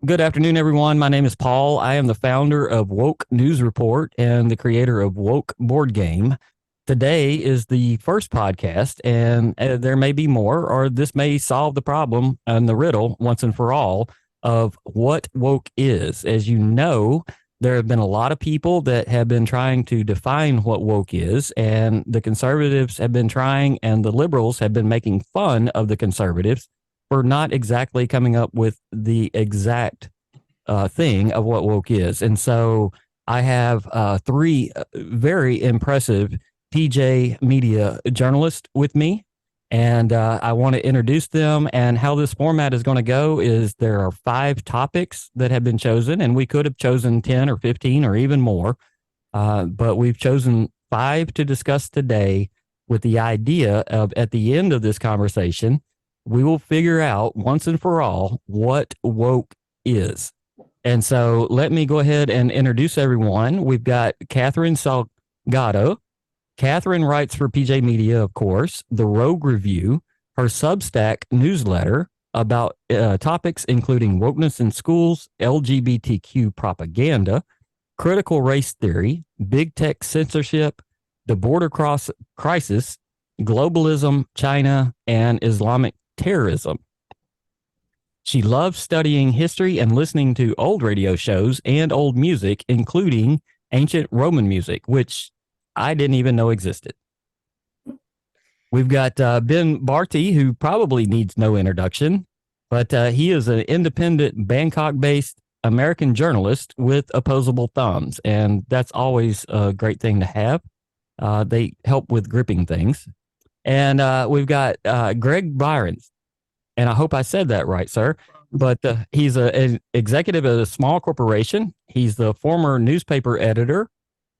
Good afternoon, everyone. My name is Paul. I am the founder of Woke News Report and the creator of Woke Board Game. Today is the first podcast, and there may be more, or this may solve the problem and the riddle once and for all of what woke is. As you know, there have been a lot of people that have been trying to define what woke is, and the conservatives have been trying, and the liberals have been making fun of the conservatives for not exactly coming up with the exact thing of what woke is. And so I have three very impressive PJ Media journalists with me. And I want to introduce them. And how this format is going to go is there are 5 topics that have been chosen, and we could have chosen 10 or 15 or even more. But we've chosen 5 to discuss today with the idea of at the end of this conversation, we will figure out once and for all what woke is. And so let me go ahead and introduce everyone. We've got Catherine Salgado. Catherine writes for PJ Media, of course, The Rogue Review, her Substack newsletter about topics including wokeness in schools, LGBTQ propaganda, critical race theory, big tech censorship, the border crisis, globalism, China, and Islamic terrorism. She loves studying history and listening to old radio shows and old music, including ancient Roman music, which I didn't even know existed. We've got Ben Barty, who probably needs no introduction, but he is an independent Bangkok-based American journalist with opposable thumbs, and that's always a great thing to have. They help with gripping things. And we've got Greg Byrons, and I hope I said that right, sir. But he's an executive at a small corporation. He's the former newspaper editor,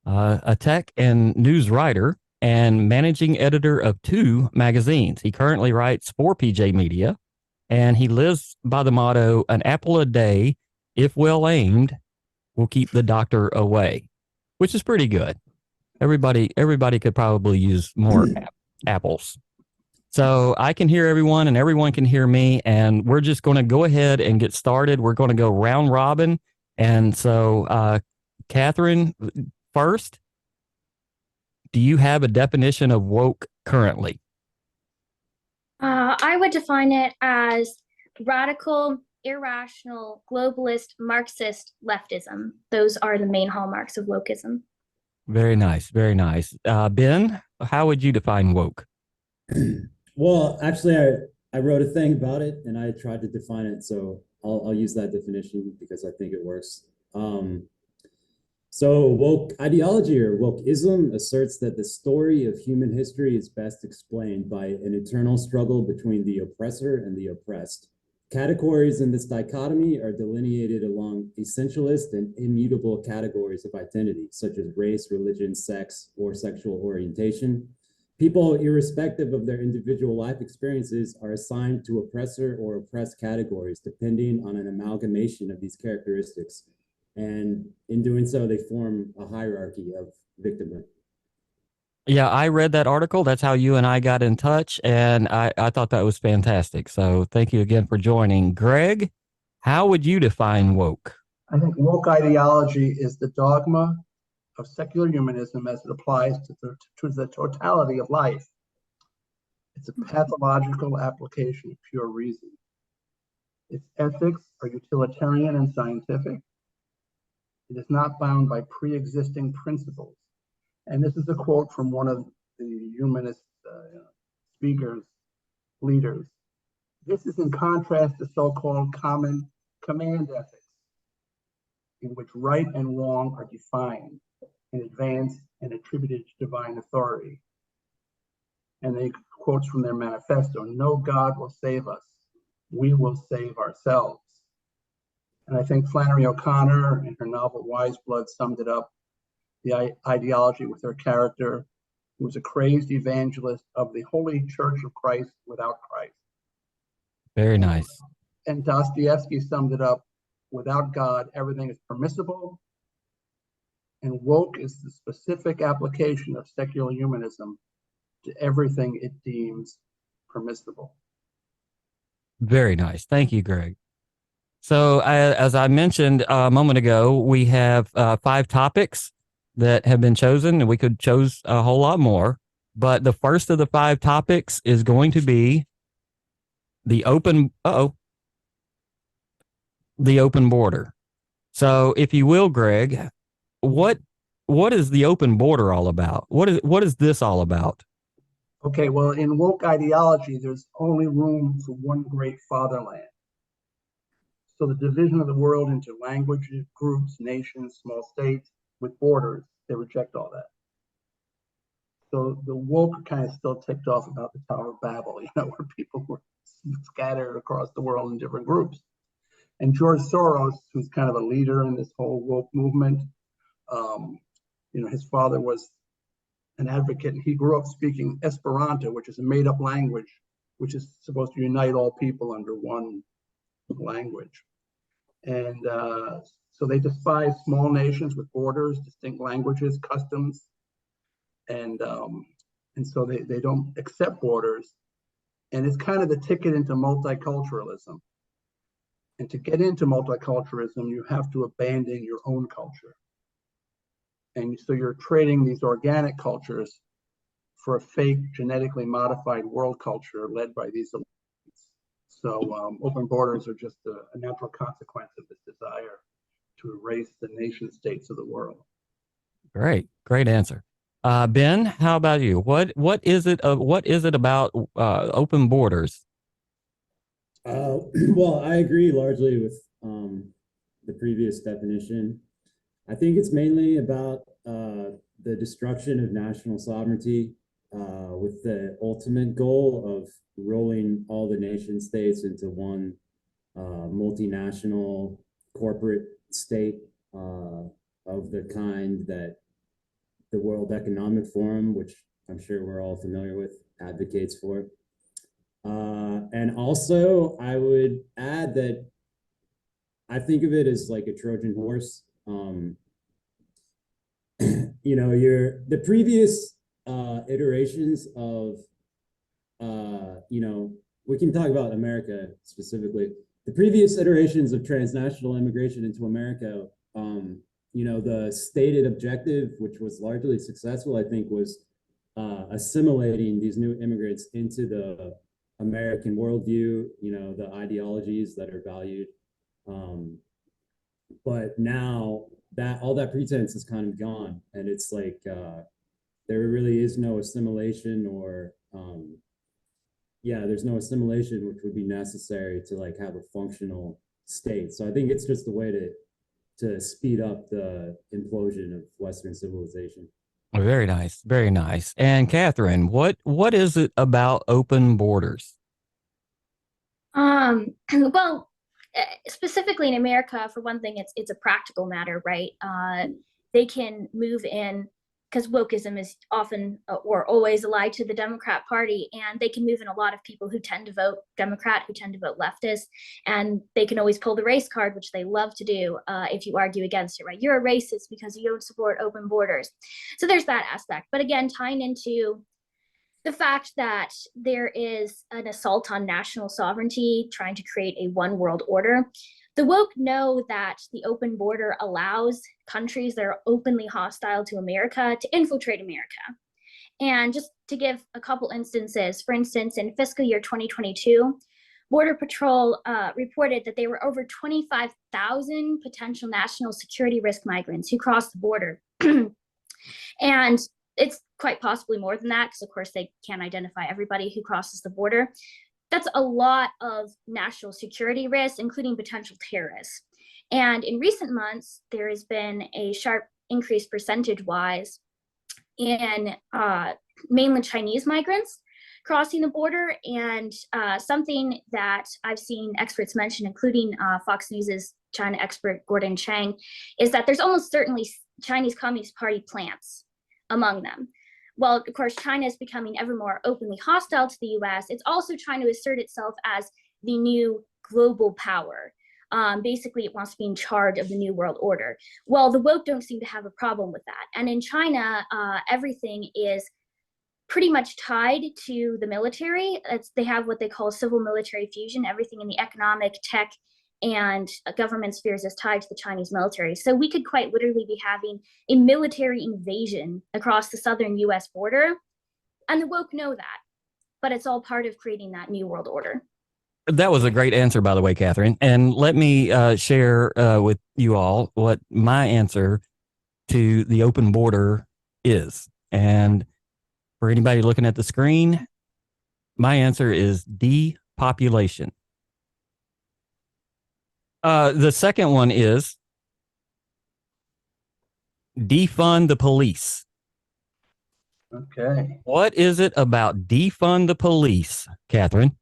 a tech and news writer, and managing editor of 2 magazines. He currently writes for PJ Media, and he lives by the motto, an apple a day, if well aimed, will keep the doctor away, which is pretty good. Everybody could probably use more apples. So I can hear everyone and everyone can hear me, and we're just going to go ahead and get started. We're going to go round robin. And so, Catherine, first, do you have a definition of woke currently? I would define it as radical, irrational, globalist, Marxist leftism. Those are the main hallmarks of wokeism. Very nice. Very nice. Ben, how would you define woke? Well, actually, I wrote a thing about it and I tried to define it. So I'll use that definition because I think it works. So woke ideology or wokeism asserts that the story of human history is best explained by an eternal struggle between the oppressor and the oppressed. Categories in this dichotomy are delineated along essentialist and immutable categories of identity, such as race, religion, sex, or sexual orientation. People, irrespective of their individual life experiences, are assigned to oppressor or oppressed categories, depending on an amalgamation of these characteristics. And in doing so, they form a hierarchy of victimhood. Yeah, I read that article. That's how you and I got in touch, and I thought that was fantastic. So thank you again for joining. Greg, how would you define woke? I think woke ideology is the dogma of secular humanism as it applies to the totality of life. It's a pathological application of pure reason. Its ethics are utilitarian and scientific. It is not bound by pre-existing principles. And this is a quote from one of the humanist speakers, leaders. This is in contrast to so-called common command ethics, in which right and wrong are defined in advance and attributed to divine authority. And they quotes from their manifesto, no God will save us, we will save ourselves. And I think Flannery O'Connor in her novel Wise Blood summed it up, the ideology with her character, who was a crazed evangelist of the Holy Church of Christ without Christ. Very nice. And Dostoevsky summed it up, without God, everything is permissible. And woke is the specific application of secular humanism to everything it deems permissible. Very nice. Thank you, Greg. So, as I mentioned a moment ago, we have 5 topics that have been chosen, and we could choose a whole lot more. But the first of the 5 topics is going to be the open. The open border. So, if you will, Greg, what what is the open border all about? What is this all about? Okay, well, in woke ideology, there's only room for one great fatherland. So the division of the world into languages, groups, nations, small states with borders, they reject all that. So the woke kind of still ticked off about the Tower of Babel, where people were scattered across the world in different groups. And George Soros, who's kind of a leader in this whole woke movement, his father was an advocate, and he grew up speaking Esperanto, which is a made-up language, which is supposed to unite all people under one language. And so they despise small nations with borders, distinct languages, customs, and so they don't accept borders. And it's kind of the ticket into multiculturalism. And to get into multiculturalism, you have to abandon your own culture. And so you're trading these organic cultures for a fake, genetically modified world culture led by these elites. So open borders are just a natural consequence of this desire to erase the nation states of the world. Great answer. Ben, how about you? What is it? What is it about open borders? Well, I agree largely with the previous definition. I think it's mainly about the destruction of national sovereignty with the ultimate goal of rolling all the nation states into one multinational corporate state of the kind that the World Economic Forum, which I'm sure we're all familiar with, advocates for. And also, I would add that I think of it as like a Trojan horse. The previous iterations of, we can talk about America specifically. The previous iterations of transnational immigration into America, the stated objective, which was largely successful, I think, was assimilating these new immigrants into the American worldview, the ideologies that are valued. But now that all that pretense is kind of gone, and it's like there really is no assimilation, or there's no assimilation which would be necessary to like have a functional state. So I think it's just a way to speed up the implosion of Western civilization. Very nice, very nice. And Catherine, what is it about open borders? Well, specifically in America, for one thing, it's a practical matter, right? They can move in, because wokeism is often or always allied to the Democrat Party, and they can move in a lot of people who tend to vote Democrat, who tend to vote leftist, and they can always pull the race card, which they love to do if you argue against it, right? You're a racist because you don't support open borders. So there's that aspect. But again, tying into the fact that there is an assault on national sovereignty, trying to create a one world order. The woke know that the open border allows countries that are openly hostile to America to infiltrate America. And just to give a couple instances, for instance, in fiscal year 2022, Border Patrol reported that there were over 25,000 potential national security risk migrants who crossed the border. And it's quite possibly more than that, because of course they can't identify everybody who crosses the border. That's a lot of national security risks, including potential terrorists. And in recent months, there has been a sharp increase percentage-wise in mainland Chinese migrants crossing the border. And something that I've seen experts mention, including Fox News's China expert Gordon Chang, is that there's almost certainly Chinese Communist Party plants among them. Well, of course, China is becoming ever more openly hostile to the US. It's also trying to assert itself as the new global power. Basically, it wants to be in charge of the new world order. Well, the woke don't seem to have a problem with that. And in China, everything is pretty much tied to the military. They have what they call civil military fusion, everything in the economic, tech, and government spheres is tied to the Chinese military. So we could quite literally be having a military invasion across the southern US border. And the woke know that, but it's all part of creating that new world order. That was a great answer, by the way, Catherine. And let me share with you all what my answer to the open border is. And for anybody looking at the screen, my answer is depopulation. The second one is defund the police. Okay. What is it about defund the police, Catherine?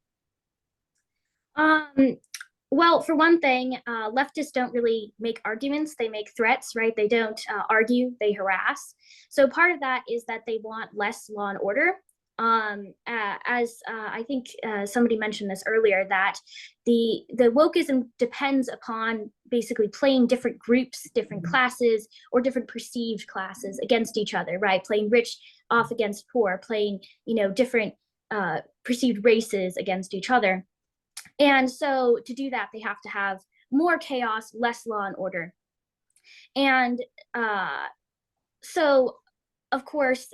Well, for one thing, leftists don't really make arguments. They make threats, right? They don't argue, they harass. So part of that is that they want less law and order. I think somebody mentioned this earlier, that the wokeism depends upon basically playing different groups, different classes, or different perceived classes against each other, right? Playing rich off against poor, playing, different perceived races against each other. And so to do that, they have to have more chaos, less law and order. And so, of course,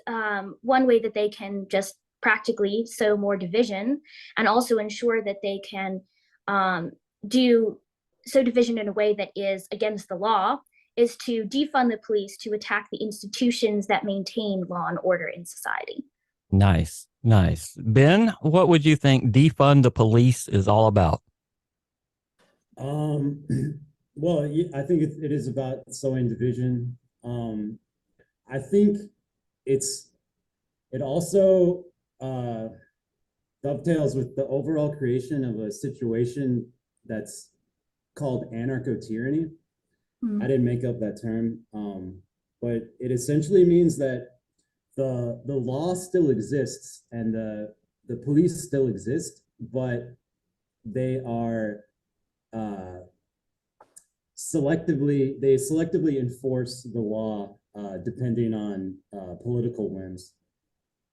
one way that they can just practically sow more division and also ensure that they can sow division in a way that is against the law is to defund the police, to attack the institutions that maintain law and order in society. Nice. Nice. Ben, what would you think defund the police is all about? Well, I think it is about sowing division. I think it also dovetails with the overall creation of a situation that's called anarcho-tyranny. I didn't make up that term, but it essentially means that the law still exists and the police still exist, but they are selectively enforce the law depending on political whims.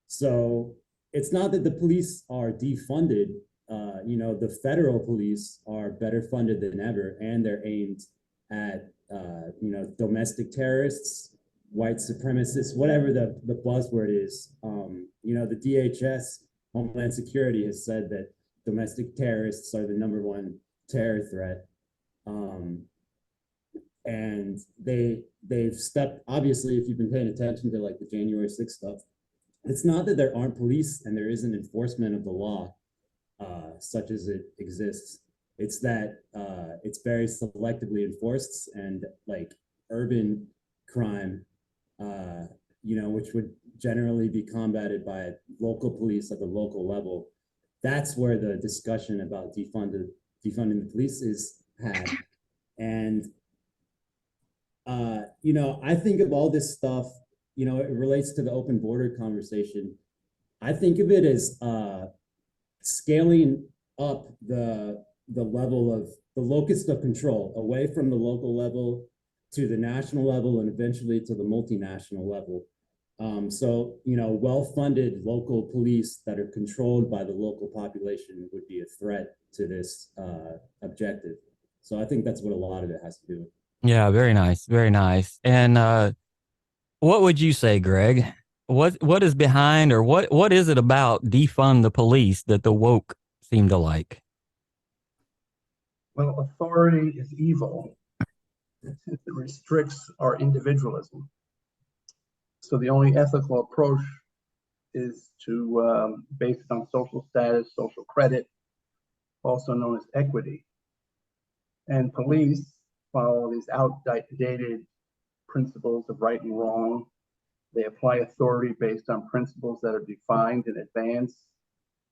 So it's not that the police are defunded. The federal police are better funded than ever, and they're aimed at domestic terrorists, white supremacists, whatever the buzzword is. The DHS, Homeland Security, has said that domestic terrorists are the #1 terror threat. And they've stepped, obviously, if you've been paying attention to like the January 6th stuff, it's not that there aren't police and there isn't enforcement of the law such as it exists. It's that it's very selectively enforced, and like urban crime, which would generally be combated by local police at the local level. That's where the discussion about defunding the police is had. And I think of all this stuff, it relates to the open border conversation. I think of it as scaling up the level of the locus of control away from the local level to the national level and eventually to the multinational level. So well-funded local police that are controlled by the local population would be a threat to this objective. So I think that's what a lot of it has to do with. Yeah, very nice. Very nice. And what would you say, Greg? What is behind, or what is it about defund the police that the woke seem to like? Well, authority is evil. It restricts our individualism. So the only ethical approach is to, based on social status, social credit, also known as equity. And police follow these outdated principles of right and wrong. They apply authority based on principles that are defined in advance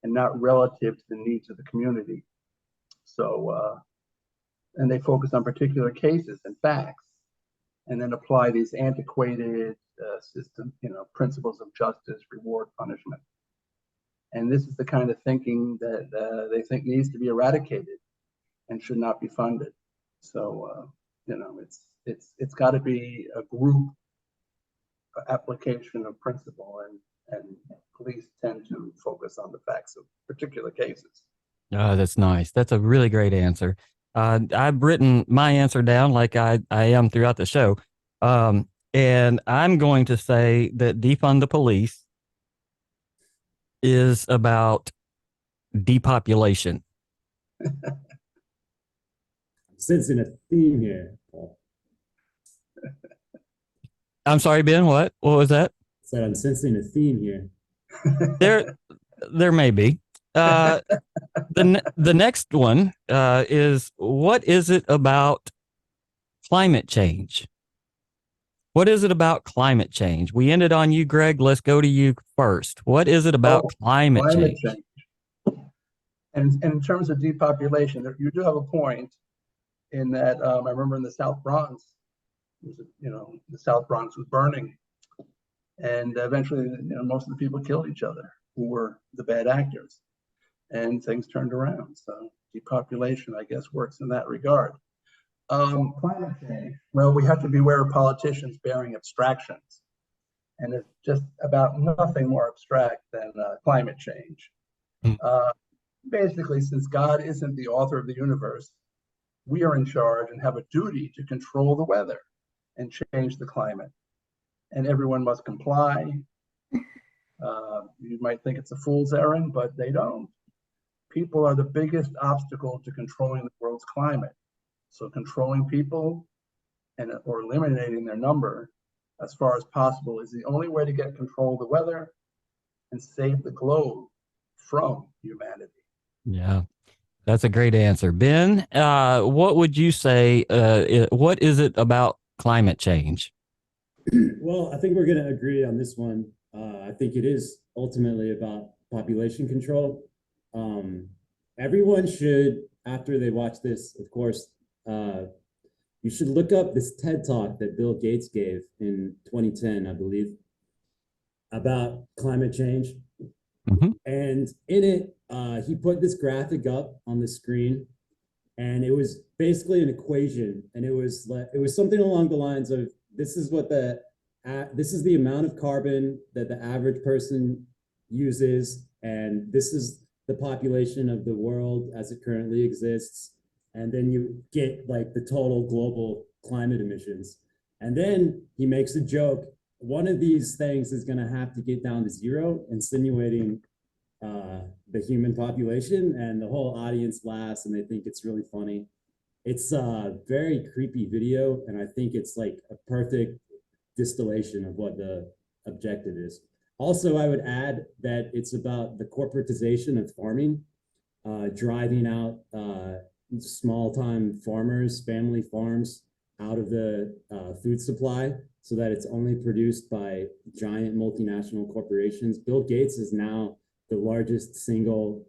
and not relative to the needs of the community. So, and they focus on particular cases and facts, and then apply these antiquated principles of justice, reward, punishment. And this is the kind of thinking that they think needs to be eradicated and should not be funded. So, it's got to be a group application of principle, and police tend to focus on the facts of particular cases. Oh, that's nice. That's a really great answer. I've written my answer down like I am throughout the show. And I'm going to say that defund the police is about depopulation. I'm sensing a theme here, Paul. I'm sorry, Ben. What was that? Said I'm sensing a theme here. There may be. The next one is, what is it about climate change? What is it about climate change? We ended on you, Greg. Let's go to you first. What is it about climate change? And in terms of depopulation, you do have a point in that. I remember in the South Bronx, the South Bronx was burning, and eventually, most of the people killed each other who were the bad actors, and things turned around. So depopulation, I guess, works in that regard. Climate change. Well, we have to beware of politicians bearing abstractions, and it's just about nothing more abstract than climate change. Basically, since God isn't the author of the universe, we are in charge and have a duty to control the weather and change the climate, and everyone must comply. You might think it's a fool's errand, but they don't. People are the biggest obstacle to controlling the world's climate. So controlling people or eliminating their number as far as possible is the only way to get control of the weather and save the globe from humanity. Yeah, that's a great answer. Ben, what would you say? What is it about climate change? Well, I think we're going to agree on this one. I think it is ultimately about population control. Everyone should, after they watch this, of course, you should look up this TED Talk that Bill Gates gave in 2010, I believe, about climate change. Mm-hmm. And in it, he put this graphic up on the screen, and it was basically an equation, and it was something along the lines of, this is the amount of carbon that the average person uses, and this is the population of the world as it currently exists. And then you get like the total global climate emissions. And then he makes a joke. One of these things is going to have to get down to zero, insinuating the human population, and the whole audience laughs and they think it's really funny. It's a very creepy video, and I think it's like a perfect distillation of what the objective is. Also, I would add that it's about the corporatization of farming, driving out small-time farmers, family farms, out of the food supply, so that it's only produced by giant multinational corporations. Bill Gates is now the largest single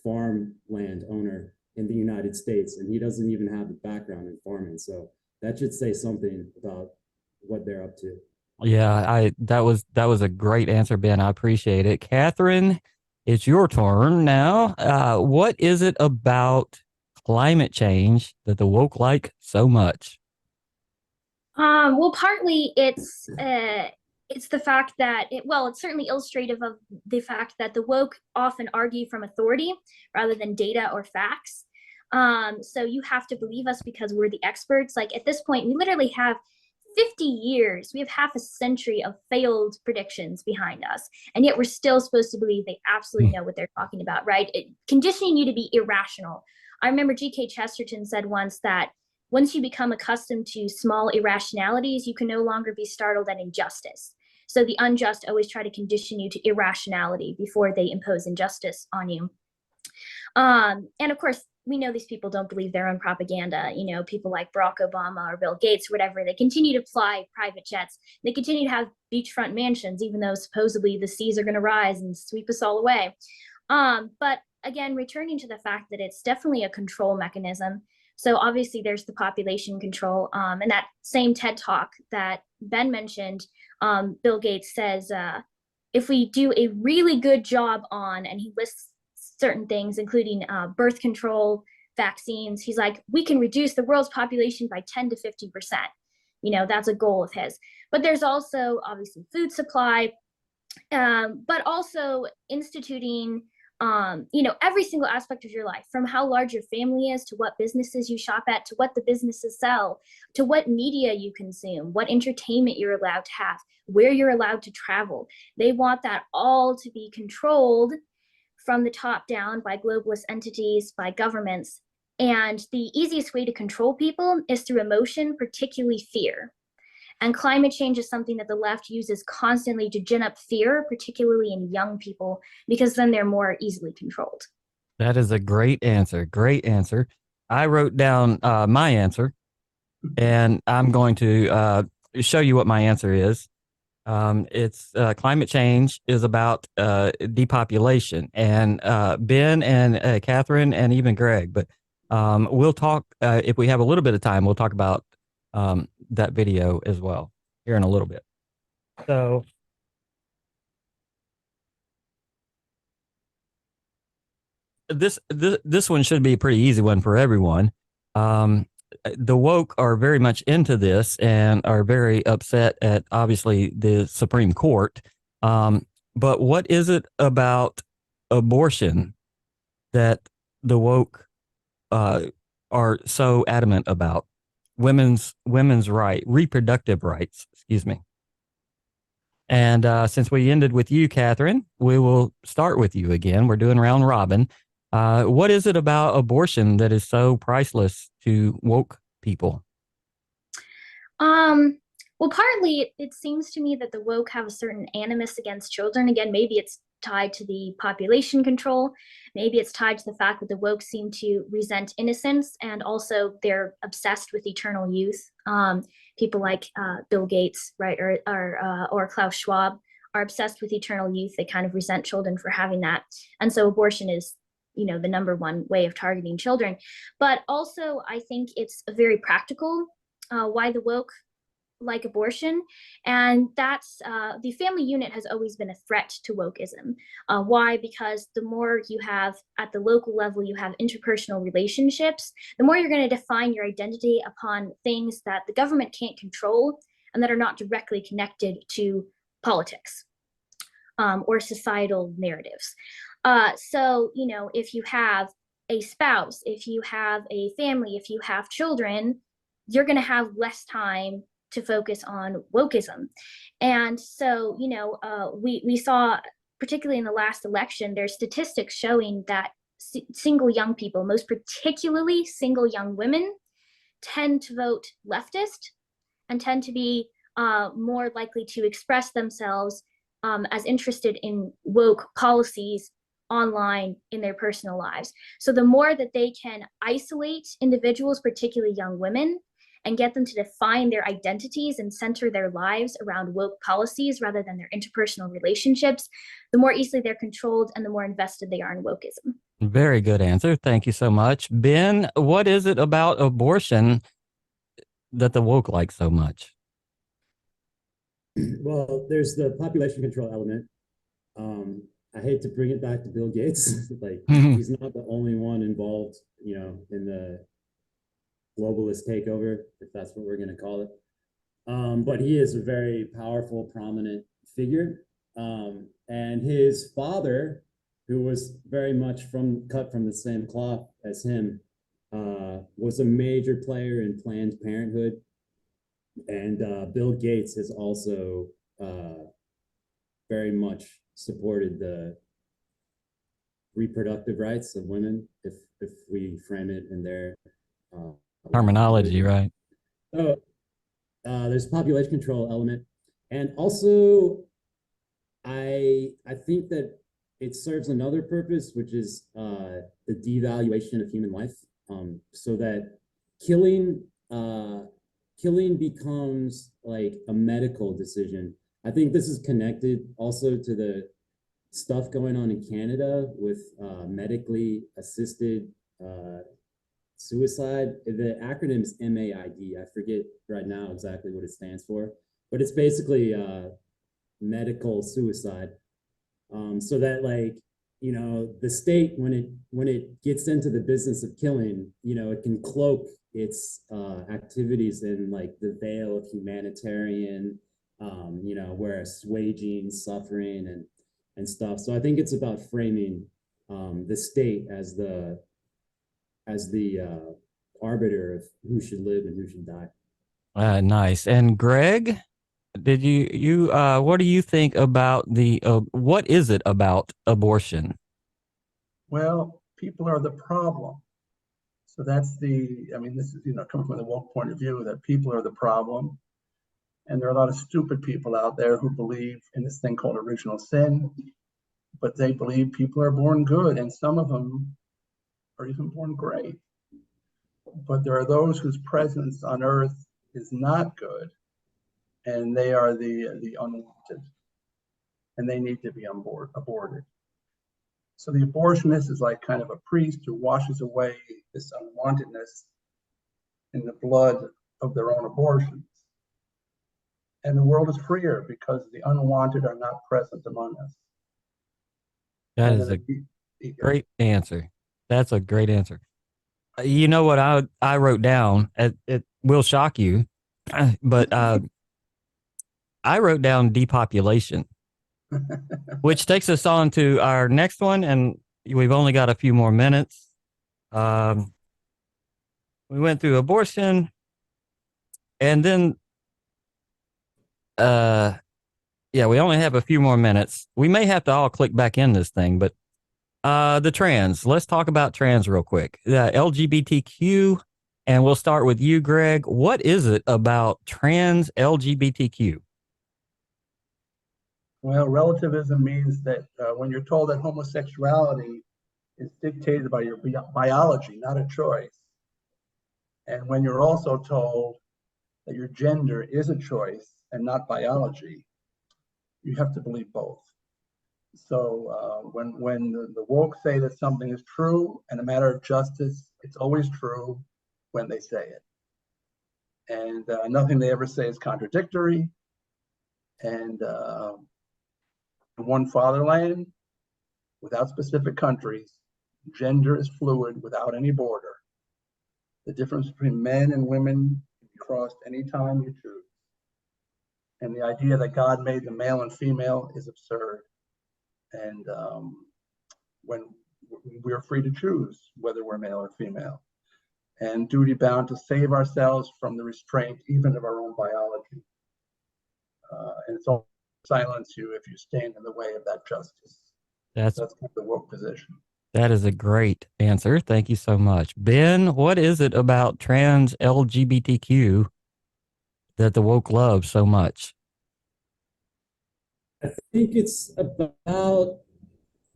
farmland owner in the United States, and he doesn't even have a background in farming. So that should say something about what they're up to. Yeah, that was a great answer, Ben. I appreciate it. Catherine, it's your turn now. What is it about climate change that the woke like so much? Well, partly it's the fact that it's certainly illustrative of the fact that the woke often argue from authority rather than data or facts. So you have to believe us because we're the experts. Like at this point, we literally have 50 years, we have half a century of failed predictions behind us, and yet we're still supposed to believe they absolutely know what they're talking about, right? Conditioning you to be irrational. I remember G.K. Chesterton said once that once you become accustomed to small irrationalities, you can no longer be startled at injustice. So the unjust always try to condition you to irrationality before they impose injustice on you. And of course, we know these people don't believe their own propaganda. People like Barack Obama or Bill Gates, or whatever, they continue to fly private jets. They continue to have beachfront mansions, even though supposedly the seas are going to rise and sweep us all away. But again, returning to the fact that it's definitely a control mechanism. So obviously there's the population control. And that same TED Talk that Ben mentioned, Bill Gates says, if we do a really good job on, and he lists certain things, including birth control, vaccines, he's like, we can reduce the world's population by 10 to 50%. That's a goal of his. But there's also obviously food supply, but also instituting every single aspect of your life, from how large your family is, to what businesses you shop at, to what the businesses sell, to what media you consume, what entertainment you're allowed to have, where you're allowed to travel. They want that all to be controlled from the top down by globalist entities, by governments. And the easiest way to control people is through emotion, particularly fear. And climate change is something that the left uses constantly to gin up fear, particularly in young people, because then they're more easily controlled. That is a great answer. Great answer. I wrote down my answer, and I'm going to show you what my answer is. It's climate change is about depopulation, and Ben and Catherine and even Greg. But we'll talk if we have a little bit of time. We'll talk about that video as well here in a little bit. So this one should be a pretty easy one for everyone. The woke are very much into this and are very upset at obviously the Supreme Court. But what is it about abortion that the woke are so adamant about? Women's reproductive rights, excuse me. And since we ended with you, Catherine, we will start with you again. We're doing round robin. What is it about abortion that is so priceless to woke people? Well, partly it seems to me that the woke have a certain animus against children. Again, maybe it's tied to the population control. Maybe it's tied to the fact that the woke seem to resent innocence, and also they're obsessed with eternal youth. People like Bill Gates, right, or Klaus Schwab are obsessed with eternal youth. They kind of resent children for having that, and so abortion is, the number one way of targeting children. But also, I think it's a very practical why the woke like abortion, and that's the family unit has always been a threat to wokeism. Why? Because the more you have at the local level, you have interpersonal relationships, the more you're going to define your identity upon things that the government can't control and that are not directly connected to politics or societal narratives. So, if you have a spouse, if you have a family, if you have children, you're going to have less time to focus on wokeism. And so, we saw, particularly in the last election, there's statistics showing that single young people, most particularly single young women, tend to vote leftist and tend to be more likely to express themselves as interested in woke policies online in their personal lives. So the more that they can isolate individuals, particularly young women, and get them to define their identities and center their lives around woke policies rather than their interpersonal relationships, the more easily they're controlled and the more invested they are in wokeism. Very good answer. Thank you so much. Ben, what is it about abortion that the woke like so much? Well, there's the population control element. I hate to bring it back to Bill Gates. He's not the only one involved, in the globalist takeover, if that's what we're going to call it. But he is a very powerful, prominent figure. And his father, who was very much cut from the same cloth as him, was a major player in Planned Parenthood. And Bill Gates has also very much supported the reproductive rights of women, if we frame it in their terminology, right? So there's a population control element, and also I think that it serves another purpose, which is the devaluation of human life, so that killing becomes like a medical decision. I think this is connected also to the stuff going on in Canada with medically assisted suicide. The acronym is MAID. I forget right now exactly what it stands for, but it's basically medical suicide. So that, like, the state, when it gets into the business of killing, it can cloak its activities in like the veil of humanitarian, where assuaging suffering and stuff. So I think it's about framing the state as the arbiter of who should live and who should die. Nice. And Greg, did what do you think about what is it about abortion? Well, people are the problem. So that's I mean, this is, coming from the woke point of view, that people are the problem. And there are a lot of stupid people out there who believe in this thing called original sin, but they believe people are born good, and some of them are even born great. But there are those whose presence on earth is not good, and they are the unwanted, and they need to be aborted. So the abortionist is like kind of a priest who washes away this unwantedness in the blood of their own abortions. And the world is freer because the unwanted are not present among us. That is a great answer. That's a great answer. You know what I wrote down? It will shock you, but I wrote down depopulation, which takes us on to our next one, and we've only got a few more minutes. We went through abortion, and then, yeah, we only have a few more minutes. We may have to all click back in this thing, but the trans. Let's talk about trans real quick. The LGBTQ, and we'll start with you, Greg. What is it about trans LGBTQ? Well, relativism means that when you're told that homosexuality is dictated by your biology, not a choice, and when you're also told that your gender is a choice and not biology, you have to believe both. So when the woke say that something is true and a matter of justice, it's always true when they say it. And nothing they ever say is contradictory. And one fatherland, without specific countries, gender is fluid without any border. The difference between men and women can be crossed anytime you choose. And the idea that God made the male and female is absurd. And when we're free to choose whether we're male or female, and duty bound to save ourselves from the restraint even of our own biology. And it's all silence you if you stand in the way of that justice. That's kind of the woke position. That is a great answer. Thank you so much. Ben, what is it about trans LGBTQ that the woke love so much? I think it's about,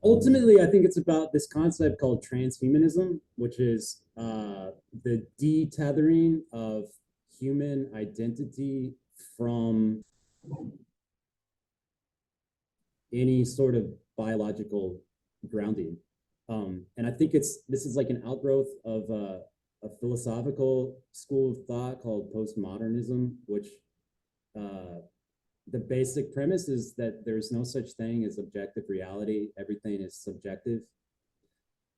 ultimately, I think it's about this concept called transhumanism, which is the detethering of human identity from any sort of biological grounding. And I think this is like an outgrowth of a philosophical school of thought called postmodernism, which the basic premise is that there's no such thing as objective reality. Everything is subjective.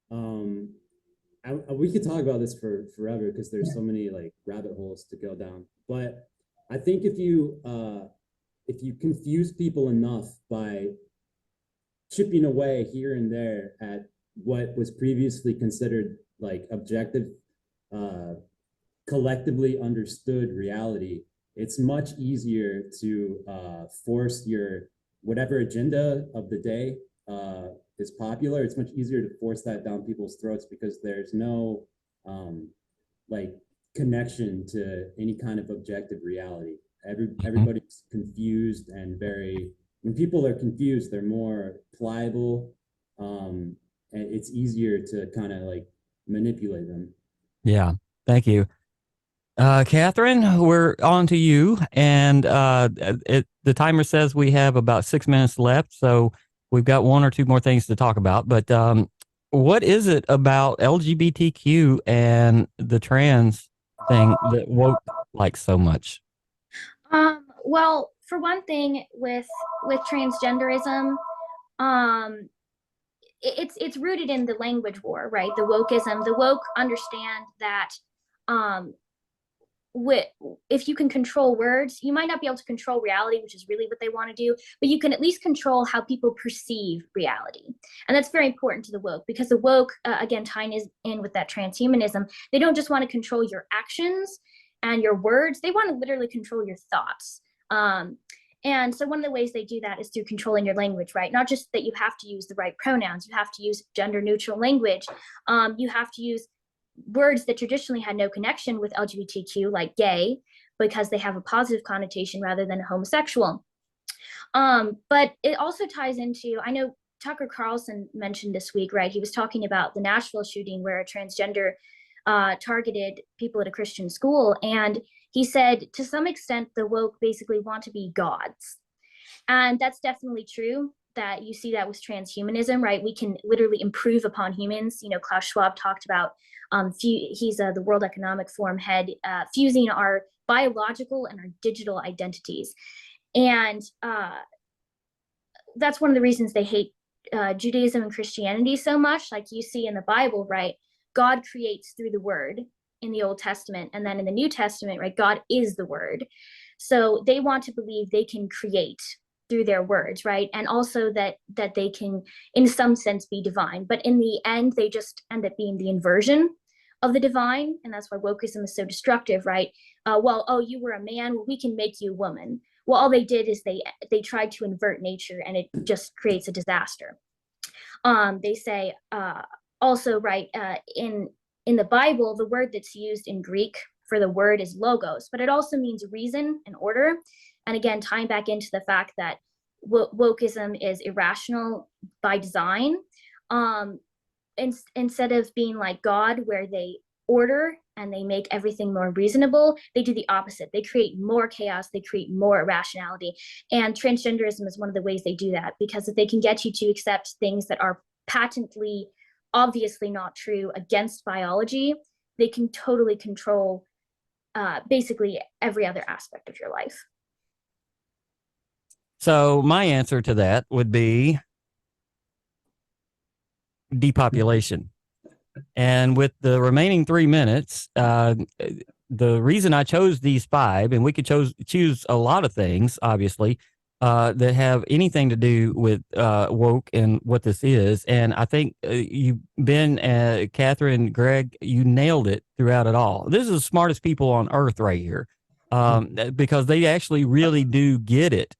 We could talk about this for forever because there's so many like rabbit holes to go down. But I think if you confuse people enough by chipping away here and there at what was previously considered like objective, collectively understood reality, it's much easier to force your whatever agenda of the day is popular. It's much easier to force that down people's throats because there's no like connection to any kind of objective reality. Everybody's confused, and when people are confused, they're more pliable, and it's easier to kind of like manipulate them. Yeah, thank you. Catherine, we're on to you, and the timer says we have about 6 minutes left, so we've got one or two more things to talk about. But what is it about LGBTQ and the trans thing that woke like so much? Well, for one thing, with transgenderism, it's rooted in the language war, right? The wokeism, the woke understand that if you can control words, you might not be able to control reality, which is really what they want to do, but you can at least control how people perceive reality. And that's very important to the woke, because the woke, again, tying in with that transhumanism, they don't just want to control your actions and your words, they want to literally control your thoughts. And so one of the ways they do that is through controlling your language, right? Not just that you have to use the right pronouns, you have to use gender neutral language, you have to use words that traditionally had no connection with LGBTQ, like gay, because they have a positive connotation rather than homosexual. But it also ties into, I know Tucker Carlson mentioned this week, right? He was talking about the Nashville shooting where a transgender targeted people at a Christian school. And he said, to some extent, the woke basically want to be gods. And that's definitely true, that you see that with transhumanism, right? We can literally improve upon humans. You know, Klaus Schwab talked about, he's the World Economic Forum head, fusing our biological and our digital identities. And that's one of the reasons they hate Judaism and Christianity so much. Like you see in the Bible, right? God creates through the word in the Old Testament. And then in the New Testament, right? God is the word. So they want to believe they can create through their words, right? And also that they can, in some sense, be divine. But in the end, they just end up being the inversion of the divine. And that's why wokeism is so destructive, right? You were a man, well, we can make you a woman. Well, all they did is they tried to invert nature, and it just creates a disaster. They say also, right, in the Bible, the word that's used in Greek for the word is logos, but it also means reason and order. And again, tying back into the fact that wokeism is irrational by design. Instead of being like God, where they order and they make everything more reasonable, they do the opposite. They create more chaos, they create more irrationality. And transgenderism is one of the ways they do that, because if they can get you to accept things that are patently, obviously not true against biology, they can totally control basically every other aspect of your life. So my answer to that would be depopulation. And with the remaining 3 minutes, the reason I chose these 5, and we could choose a lot of things, obviously, that have anything to do with woke and what this is. And I think you, Ben, Catherine, Greg, you nailed it throughout it all. This is the smartest people on earth right here, because they actually really do get it.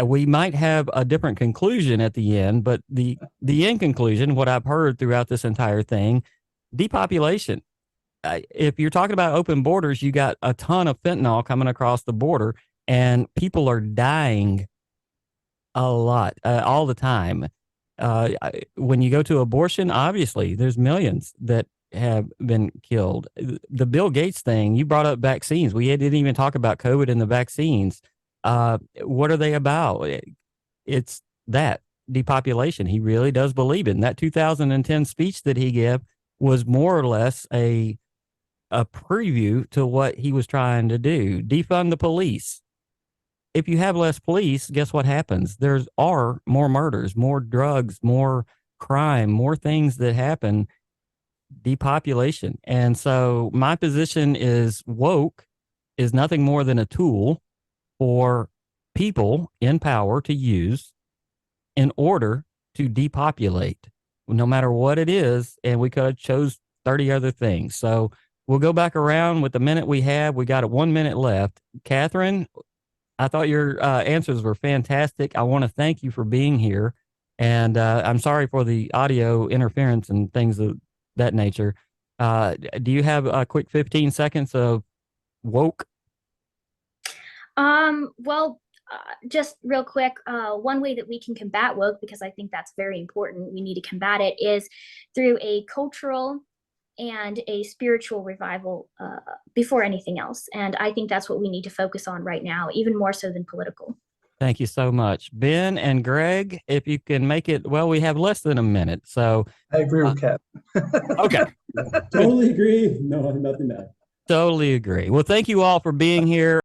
We might have a different conclusion at the end, but the end conclusion, what I've heard throughout this entire thing, depopulation. If you're talking about open borders, you got a ton of fentanyl coming across the border, and people are dying a lot, all the time. When you go to abortion, obviously, there's millions that have been killed. The Bill Gates thing, you brought up vaccines. We didn't even talk about COVID and the vaccines. What are they about? It's that depopulation. He really does believe in that 2010 speech that he gave was more or less a preview to what he was trying to do. Defund the police. If you have less police, guess what happens? There are more murders, more drugs, more crime, more things that happen. Depopulation. And so my position is woke is nothing more than a tool for people in power to use in order to depopulate, no matter what it is. And we could have chose 30 other things. So we'll go back around with the minute we have. We got 1 minute left. Catherine, I thought your answers were fantastic. I want to thank you for being here. And I'm sorry for the audio interference and things of that nature. Do you have a quick 15 seconds of woke? Just real quick, one way that we can combat woke, because I think that's very important, we need to combat it, is through a cultural and a spiritual revival before anything else. And I think that's what we need to focus on right now, even more so than political. Thank you so much. Ben and Greg, if you can make it, well, we have less than a minute. So I agree with Kat. Okay. Totally agree. No, nothing to add. Totally agree. Well, thank you all for being here.